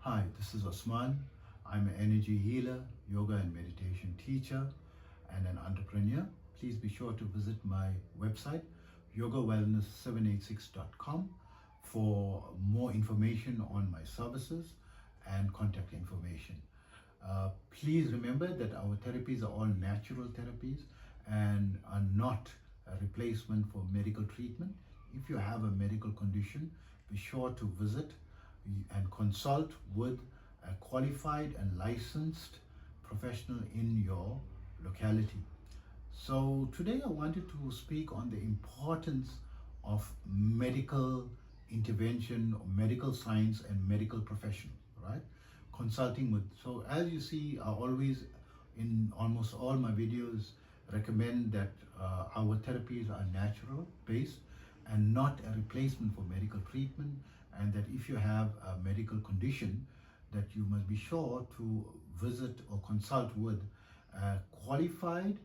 Hi, this is Osman. I'm an energy healer, yoga and meditation teacher, and an entrepreneur. Please be sure to visit my website, yogawellness786.com, for more information on my services and contact information. Please remember that our therapies are all natural therapies and are not a replacement for medical treatment. If you have a medical condition, be sure to visit and consult with a qualified and licensed professional in your locality. So today I wanted to speak on the importance of medical intervention, or medical science and medical profession, right? Consulting with, so as you see, I always, in almost all my videos, recommend that our therapies are natural based and not a replacement for medical treatment, and that if you have a medical condition, that you must be sure to visit or consult with a qualified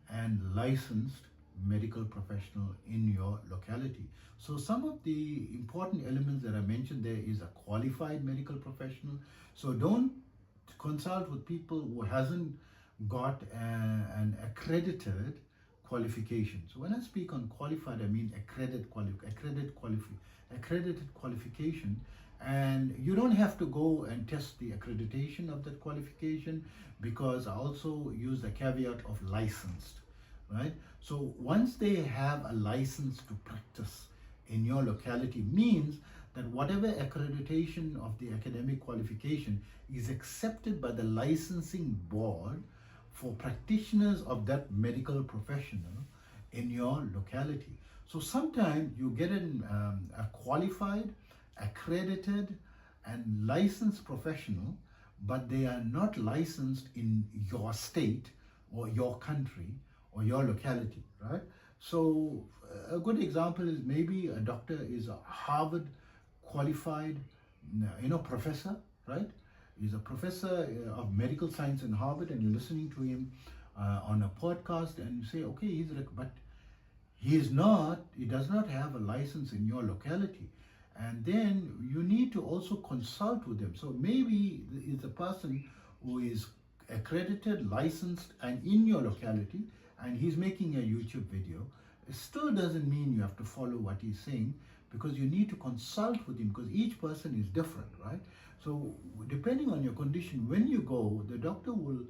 and licensed medical professional in your locality. So some of the important elements that I mentioned there is a qualified medical professional. So don't consult with people who hasn't got an accredited qualification. So when I speak on qualified, I mean accredited qualification, and you don't have to go and test the accreditation of that qualification, because I also use the caveat of licensed, right? So once they have a license to practice in your locality, means that whatever accreditation of the academic qualification is accepted by the licensing board for practitioners of that medical professional in your locality. So sometimes you get a qualified, accredited and licensed professional, but they are not licensed in your state or your country or your locality, right? So a good example is maybe a doctor is a Harvard qualified, professor, right? He's a professor of medical science in Harvard, and you're listening to him on a podcast, and you say, okay, but he does not have a license in your locality. And then you need to also consult with them. So maybe it's a person who is accredited, licensed, and in your locality, and he's making a YouTube video. It still doesn't mean you have to follow what he's saying, because you need to consult with him, because each person is different, right? So depending on your condition, when you go, the doctor will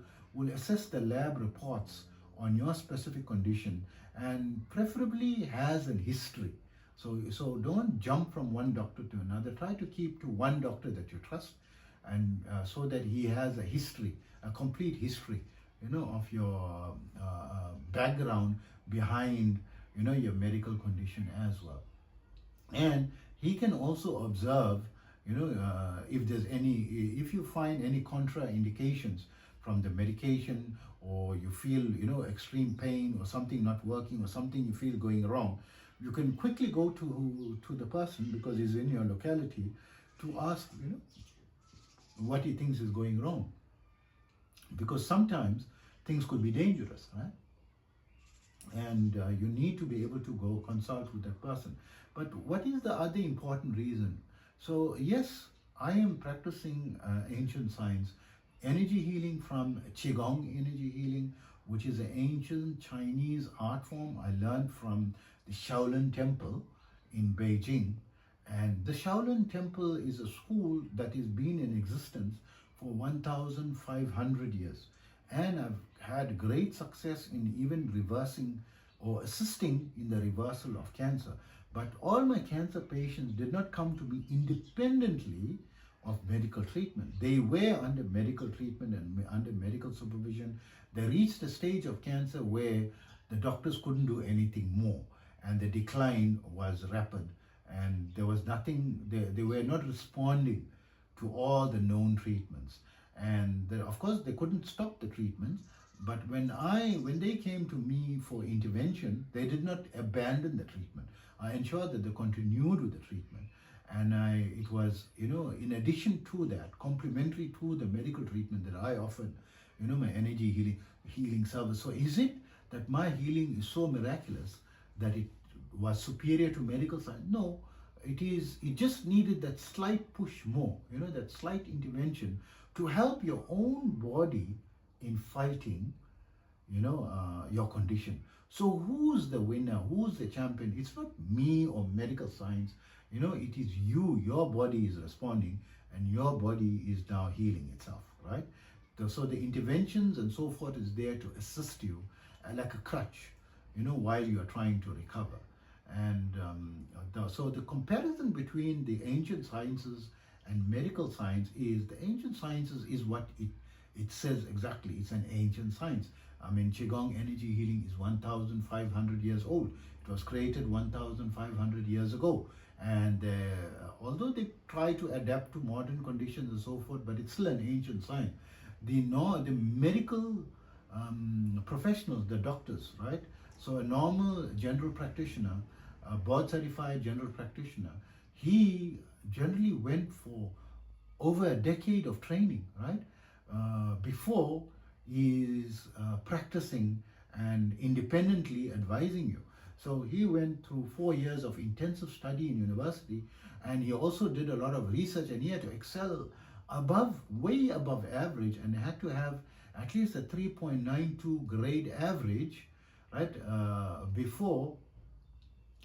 assess the lab reports on your specific condition, and preferably has a history. So don't jump from one doctor to another. Try to keep to one doctor that you trust, and so that he has a history, a complete history, of your background behind, your medical condition as well. And he can also observe, if you find any contraindications from the medication, or you feel, extreme pain, or something not working, or something you feel going wrong, you can quickly go to the person, because he's in your locality, to ask, what he thinks is going wrong. Because sometimes things could be dangerous, right? And you need to be able to go consult with that person. But what is the other important reason? So yes, I am practicing ancient science, energy healing from Qigong Energy Healing, which is an ancient Chinese art form I learned from the Shaolin Temple in Beijing. And the Shaolin Temple is a school that has been in existence for 1,500 years. And I've had great success in even reversing or assisting in the reversal of cancer. But all my cancer patients did not come to me independently of medical treatment. They were under medical treatment and under medical supervision. They reached a stage of cancer where the doctors couldn't do anything more, and the decline was rapid, and there was nothing, they were not responding to all the known treatments. And of course they couldn't stop the treatments, but when they came to me for intervention, they did not abandon the treatment. I ensured that they continued with the treatment. And it was, in addition to that, complementary to the medical treatment that I offered, my energy healing service. So is it that my healing is so miraculous that it was superior to medical science? No, it just needed that slight push more, that slight intervention to help your own body in fighting, your condition. So who's the winner? Who's the champion? It's not me or medical science. It is you. Your body is responding, and your body is now healing itself, right? So the interventions and so forth is there to assist you, like a crutch, while you are trying to recover. And so the comparison between the ancient sciences and medical science is, the ancient sciences is what it says exactly. It's an ancient science. I mean, Qigong Energy Healing is 1,500 years old. It was created 1,500 years ago. And although they try to adapt to modern conditions and so forth, but it's still an ancient science. The medical professionals, the doctors, right? So a normal general practitioner, a board certified general practitioner, he generally went for over a decade of training, right? Before he is practicing and independently advising you. So he went through 4 years of intensive study in university, and he also did a lot of research, and he had to excel way above average, and had to have at least a 3.92 grade average, right? Before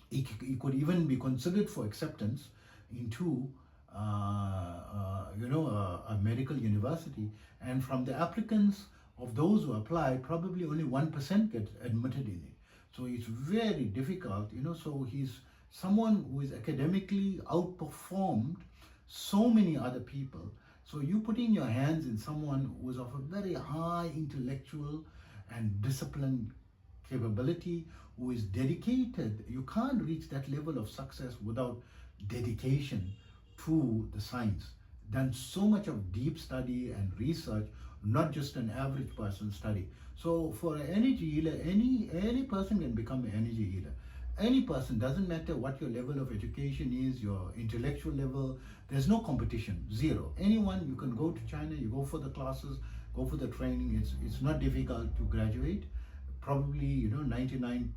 he could even be considered for acceptance into a medical university. And from the applicants, of those who apply, probably only 1% get admitted in it. So it's very difficult, so he's someone who is academically outperformed so many other people. So you putting your hands in someone who is of a very high intellectual and disciplined capability, who is dedicated. You can't reach that level of success without dedication to the science. Done so much of deep study and research, not just an average person study. So for an energy healer, any person can become an energy healer. Any person, doesn't matter what your level of education is, your intellectual level, there's no competition, zero. Anyone, you can go to China, you go for the classes, go for the training. It's not difficult to graduate. Probably, 99%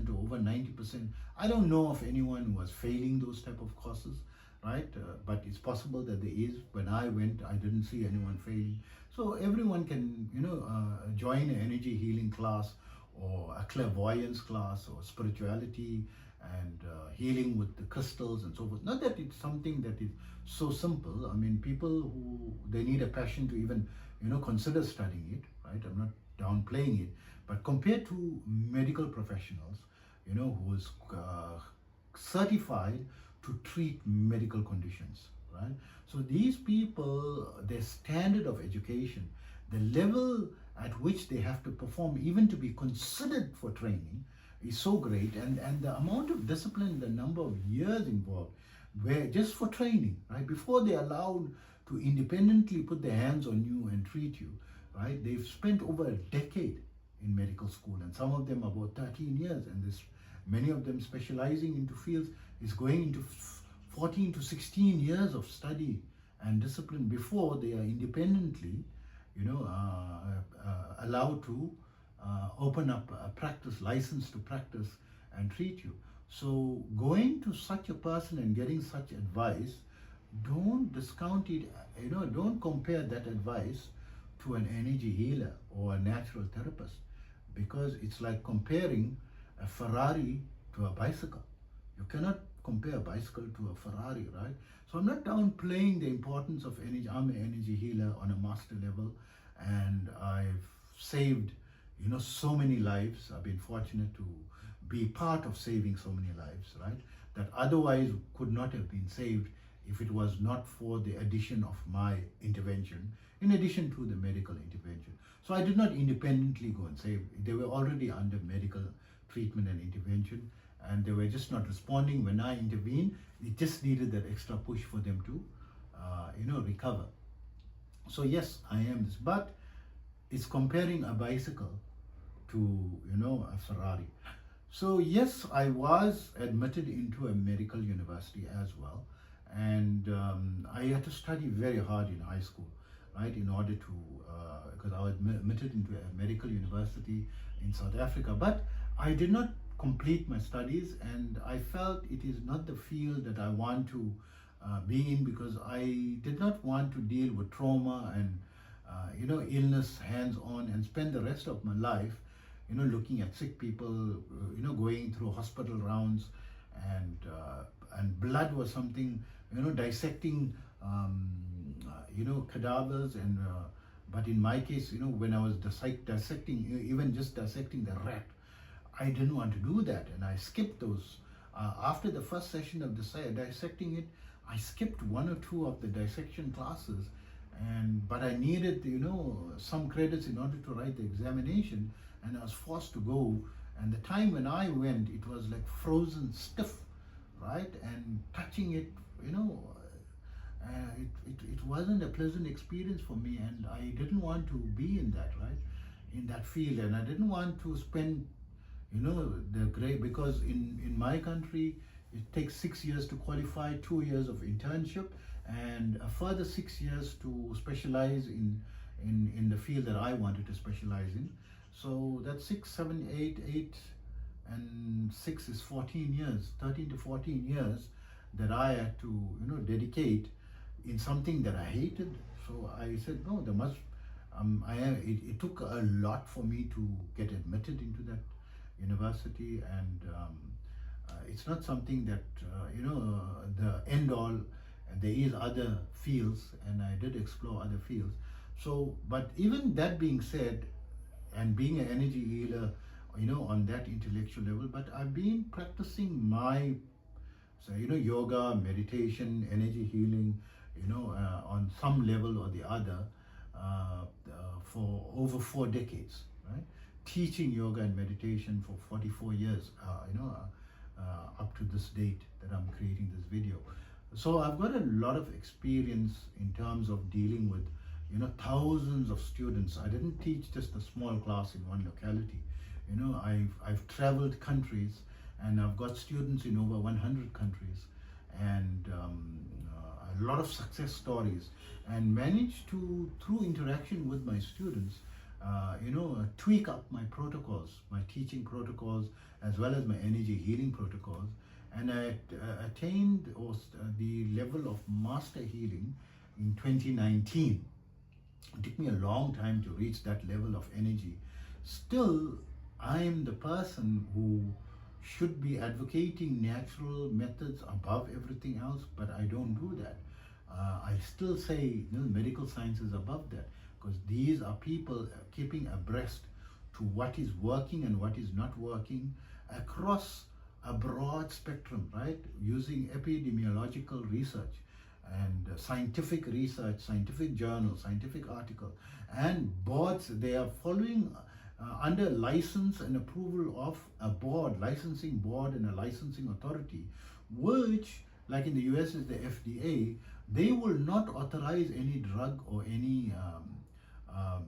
or over 90%. I don't know of anyone who was failing those type of courses, right? But it's possible that there is. When I went, I didn't see anyone failing. So everyone can, join an energy healing class, or a clairvoyance class, or spirituality and healing with the crystals and so forth. Not that it's something that is so simple. I mean, people who, they need a passion to even, consider studying it, right? I'm not downplaying it. But compared to medical professionals, who is certified to treat medical conditions, right? So these people, their standard of education, the level at which they have to perform, even to be considered for training, is so great. And the amount of discipline, the number of years involved, where just for training, right? Before they're allowed to independently put their hands on you and treat you, right? They've spent over a decade in medical school, and some of them about 13 years, and many of them specializing into fields is going into 14 to 16 years of study and discipline before they are independently, allowed to open up a practice, license to practice and treat you. So going to such a person and getting such advice, don't discount it, don't compare that advice to an energy healer or a natural therapist, because it's like comparing a Ferrari to a bicycle. You cannot compare a bicycle to a Ferrari, right? So I'm not downplaying the importance of energy. I'm an energy healer on a master level, and I've saved, so many lives. I've been fortunate to be part of saving so many lives, right? That otherwise could not have been saved if it was not for the addition of my intervention, in addition to the medical intervention. So I did not independently go and save. They were already under medical treatment and intervention, and they were just not responding when I intervened. It just needed that extra push for them to, recover. So yes, I am this, but it's comparing a bicycle to, a Ferrari. So yes, I was admitted into a medical university as well, and I had to study very hard in high school, right, in order to, because I was admitted into a medical university in South Africa, but I did not complete my studies, and I felt it is not the field that I want to be in, because I did not want to deal with trauma and illness hands-on and spend the rest of my life looking at sick people, going through hospital rounds, and blood was something, dissecting cadavers, and but in my case, when I was dissecting, even just dissecting the rat, I didn't want to do that, and I skipped those. After the first session of dissecting it, I skipped one or two of the dissection classes, but I needed some credits in order to write the examination, and I was forced to go. And the time when I went, it was like frozen stiff, right? And touching it, it wasn't a pleasant experience for me, and I didn't want to be in that, right? In that field, and I didn't want to spend, the grade, because in my country, it takes 6 years to qualify, 2 years of internship, and a further 6 years to specialize in the field that I wanted to specialize in. So that's 6, 7, 8, and 6 is 14 years, 13 to 14 years that I had to, dedicate in something that I hated. So I said, no, there must, it took a lot for me to get admitted into that university, and it's not something that, the end all. There is other fields, and I did explore other fields. So, but even that being said, and being an energy healer, on that intellectual level, but I've been practicing my, yoga, meditation, energy healing, on some level or the other, for over 4 decades, right? Teaching yoga and meditation for 44 years, up to this date that I'm creating this video. So I've got a lot of experience in terms of dealing with, thousands of students. I didn't teach just a small class in one locality. I've traveled countries, and I've got students in over 100 countries, and a lot of success stories, and managed to, through interaction with my students, tweak up my protocols, my teaching protocols, as well as my energy healing protocols. And I attained the level of Master Healing in 2019. It took me a long time to reach that level of energy. Still, I am the person who should be advocating natural methods above everything else, but I don't do that. I still say medical science is above that, because these are people keeping abreast to what is working and what is not working across a broad spectrum, right? Using epidemiological research and scientific research, scientific journals, scientific articles, and boards. They are following under license and approval of a board, licensing board and a licensing authority, which, like in the US, is the FDA. They will not authorize any drug or any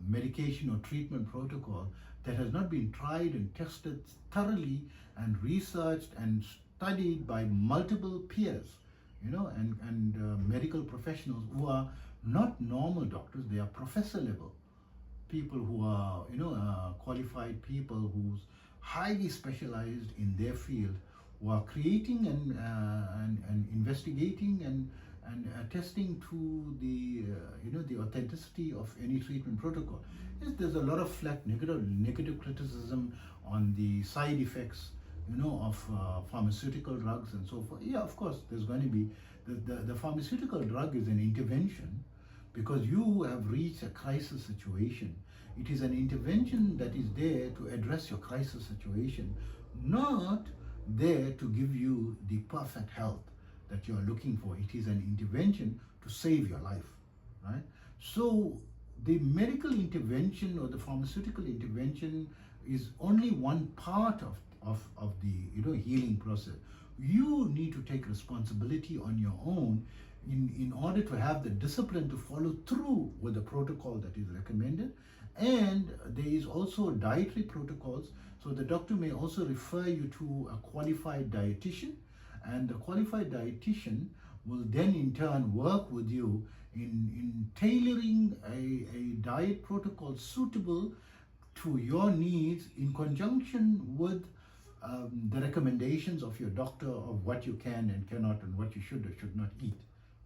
medication or treatment protocol that has not been tried and tested thoroughly and researched and studied by multiple peers, and medical professionals who are not normal doctors. They are professor level people who are, qualified people who's highly specialized in their field, who are creating and investigating and attesting to the the authenticity of any treatment protocol. Yes, there's a lot of negative criticism on the side effects, of pharmaceutical drugs and so forth. Yeah, of course, there's going to be the pharmaceutical drug is an intervention because you have reached a crisis situation. It is an intervention that is there to address your crisis situation, not there to give you the perfect health that you are looking for. It is an intervention to save your life, right? So the medical intervention or the pharmaceutical intervention is only one part of the healing process. You need to take responsibility on your own in order to have the discipline to follow through with the protocol that is recommended. And there is also dietary protocols. So the doctor may also refer you to a qualified dietitian, and the qualified dietitian will then in turn work with you in tailoring a diet protocol suitable to your needs in conjunction with the recommendations of your doctor of what you can and cannot and what you should or should not eat,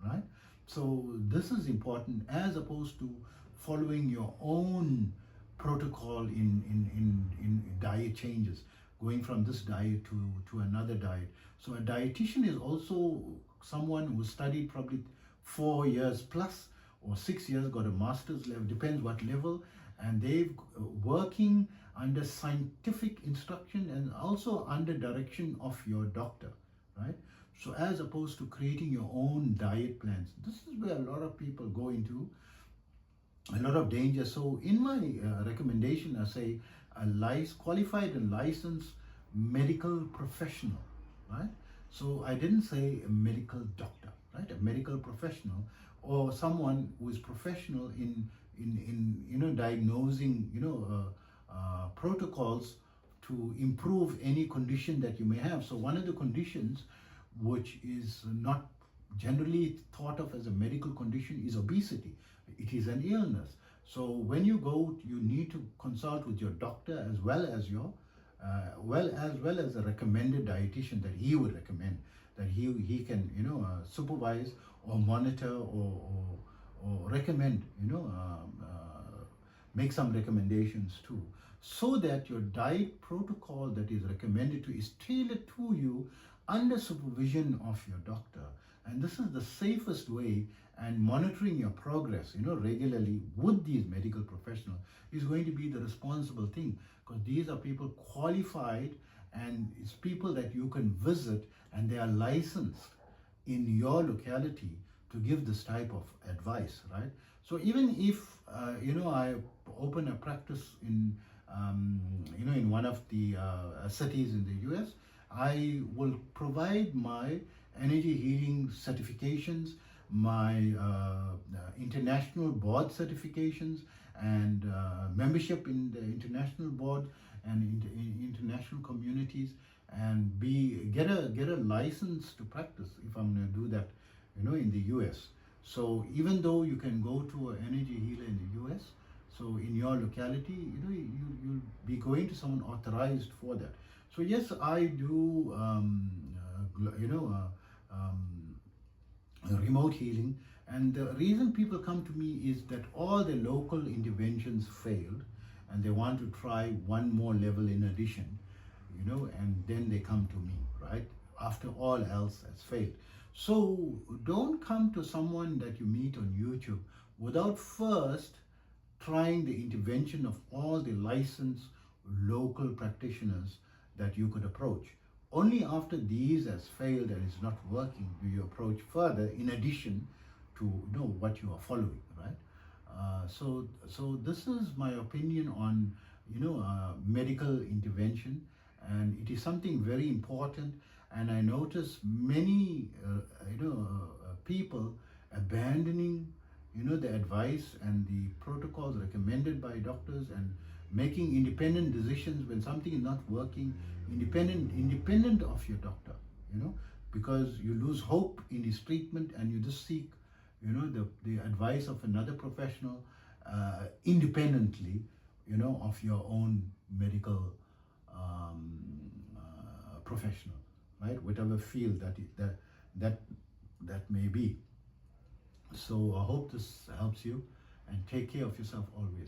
right? So this is important as opposed to following your own protocol in diet changes, going from this diet to another diet. So a dietitian is also someone who studied probably 4 years plus or 6 years, got a master's level, depends what level, and they've working under scientific instruction and also under direction of your doctor, right? So as opposed to creating your own diet plans, this is where a lot of people go into a lot of danger. So in my recommendation, I say a qualified and licensed medical professional, right? So I didn't say a medical doctor, right? A medical professional or someone who is professional in diagnosing protocols to improve any condition that you may have. So one of the conditions which is not generally thought of as a medical condition is obesity. It is an illness. So when you go, you need to consult with your doctor as well as your a recommended dietitian that he would recommend, that he can supervise or monitor or recommend, make some recommendations too, so that your diet protocol that is recommended to is tailored to you under supervision of your doctor. And this is the safest way, and monitoring your progress regularly with these medical professionals is going to be the responsible thing, because these are people qualified and it's people that you can visit and they are licensed in your locality to give this type of advice, right? So even if I open a practice in in one of the cities in the US, I will provide my energy healing certifications, my international board certifications, and membership in the international board and international communities, and get a license to practice if I'm going to do that in the US. So even though you can go to an energy healer in the US, so in your locality, you'll be going to someone authorized for that. So yes, I do remote healing, and the reason people come to me is that all the local interventions failed and they want to try one more level in addition, and then they come to me, right? After all else has failed. So don't come to someone that you meet on YouTube without first trying the intervention of all the licensed local practitioners that you could approach. Only after these has failed and is not working do you approach further in addition to what you are following, right? So this is my opinion on medical intervention, and it is something very important. And I notice many people abandoning the advice and the protocols recommended by doctors and making independent decisions when something is not working, independent of your doctor, because you lose hope in his treatment and you just seek the advice of another professional independently of your own medical professional, right? Whatever field that may be. So I hope this helps you, and take care of yourself always.